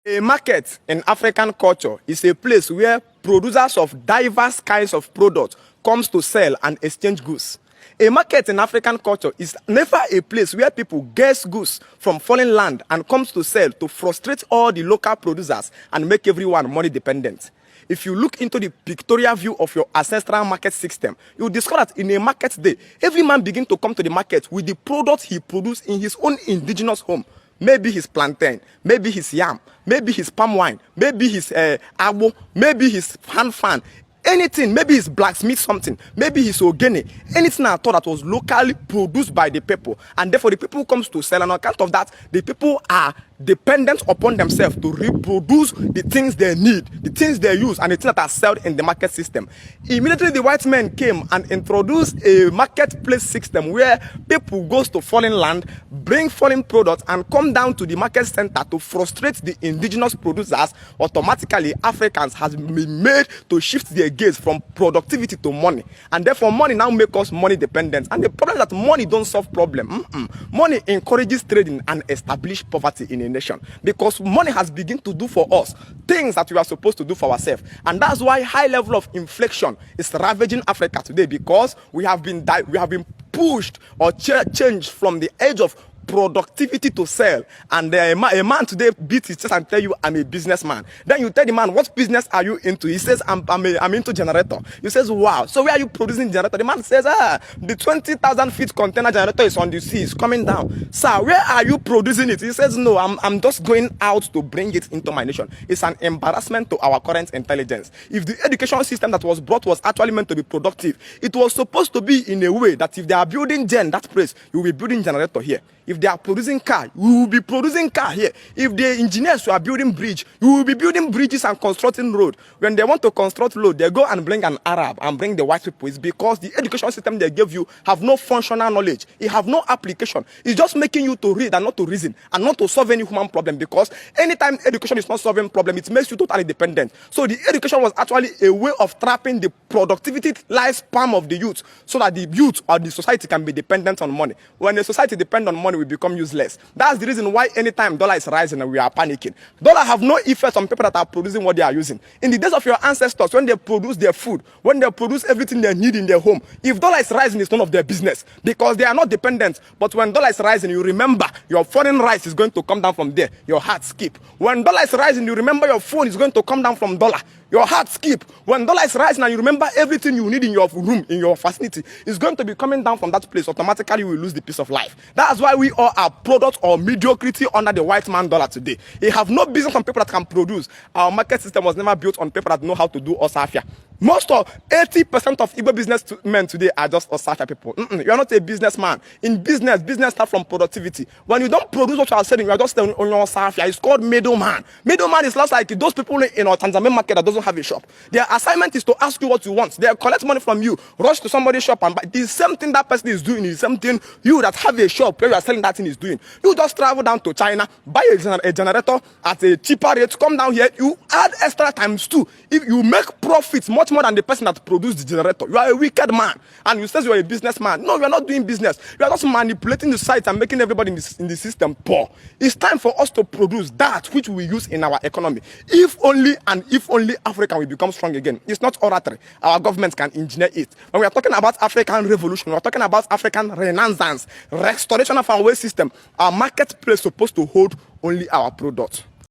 A market in African culture is a place where producers of diverse kinds of products comes to sell and exchange goods. A market in African culture is never a place where people get goods from foreign land and comes to sell to frustrate all the local producers and make everyone money dependent. If you look into the pictorial view of your ancestral market system, you will discover that in a market day, every man begins to come to the market with the product he produced in his own indigenous home. Maybe his plantain, maybe his yam, maybe his palm wine, maybe his agbo, maybe his hand fan, anything, maybe his blacksmith something, maybe his ogene, anything at all that was locally produced by the people. And therefore the people who comes to sell, and on account of that, the people are dependent upon themselves to reproduce the things they need, the things they use, and the things that are sold in the market system. Immediately the white men came and introduced a marketplace system where people goes to foreign land, bring foreign products, and come down to the market center to frustrate the indigenous producers. Automatically Africans has been made to shift their gaze from productivity to money, and therefore money now make us money dependent. And the problem is that money don't solve problem. Money encourages trading and establish poverty in a nation, because money has begun to do for us things that we are supposed to do for ourselves. And that's why high level of inflation is ravaging Africa today, because we have been pushed or changed from the age of productivity to sell. And a man today beats his chest and tell you, I'm a businessman. Then you tell the man, what business are you into? He says, I'm into generator. He says, wow, so where are you producing generator? The man says, the 20,000 feet container generator is on the sea, it's coming down. Sir, where are you producing it? He says, no, I'm just going out to bring it into my nation. It's an embarrassment to our current intelligence. If the education system that was brought was actually meant to be productive, it was supposed to be in a way that if they are building that place, you will be building generator here. If they are producing car, you will be producing car here. If the engineers who are building bridge, you will be building bridges and constructing road. When they want to construct road, they go and bring an Arab and bring the white people. It's because the education system they give you have no functional knowledge. It have no application. It's just making you to read and not to reason and not to solve any human problem, because anytime education is not solving problem, it makes you totally dependent. So the education was actually a way of trapping the productivity lifespan of the youth, so that the youth or the society can be dependent on money. When the society depends on money, we become useless. That's the reason why anytime dollar is rising and we are panicking. Dollar have no effect on people that are producing what they are using. In the days of your ancestors, when they produce their food, when they produce everything they need in their home, if dollar is rising, it's none of their business, because they are not dependent. But when dollar is rising, you remember your foreign rice is going to come down from there. Your heart skip. When dollar is rising, you remember your phone is going to come down from dollar. Your heart skip. When dollar is rising and you remember everything you need in your room, in your facility, is going to be coming down from that place. Automatically, you will lose the peace of life. That's why we all are products of mediocrity under the white man dollar today. They have no business on people that can produce. Our market system was never built on people that know how to do Osafia. Most of 80% of Igbo businessmen today are just Osafia people. You are not a businessman. In business starts from productivity. When you don't produce what you are selling, you are just selling on your Osafia. It's called middleman. Middleman is less like those people in our Tanzania market that doesn't have a shop. Their assignment is to ask you what you want. They collect money from you, rush to somebody's shop and buy. The same thing that person is doing is something you that have a shop where you are selling that thing is doing. You just travel down to China, buy a generator at a cheaper rate, come down here, you add extra times 2. If you make profits much more than the person that produced the generator, you are a wicked man. And you say you are a businessman. No, you are not doing business. You are just manipulating the site and making everybody in the system poor. It's time for us to produce that which we use in our economy. If only Africa will become strong again. It's not oratory. Our government can engineer it. When we are talking about African revolution, we are talking about African renaissance, restoration of our way system. Our marketplace is supposed to hold only our products.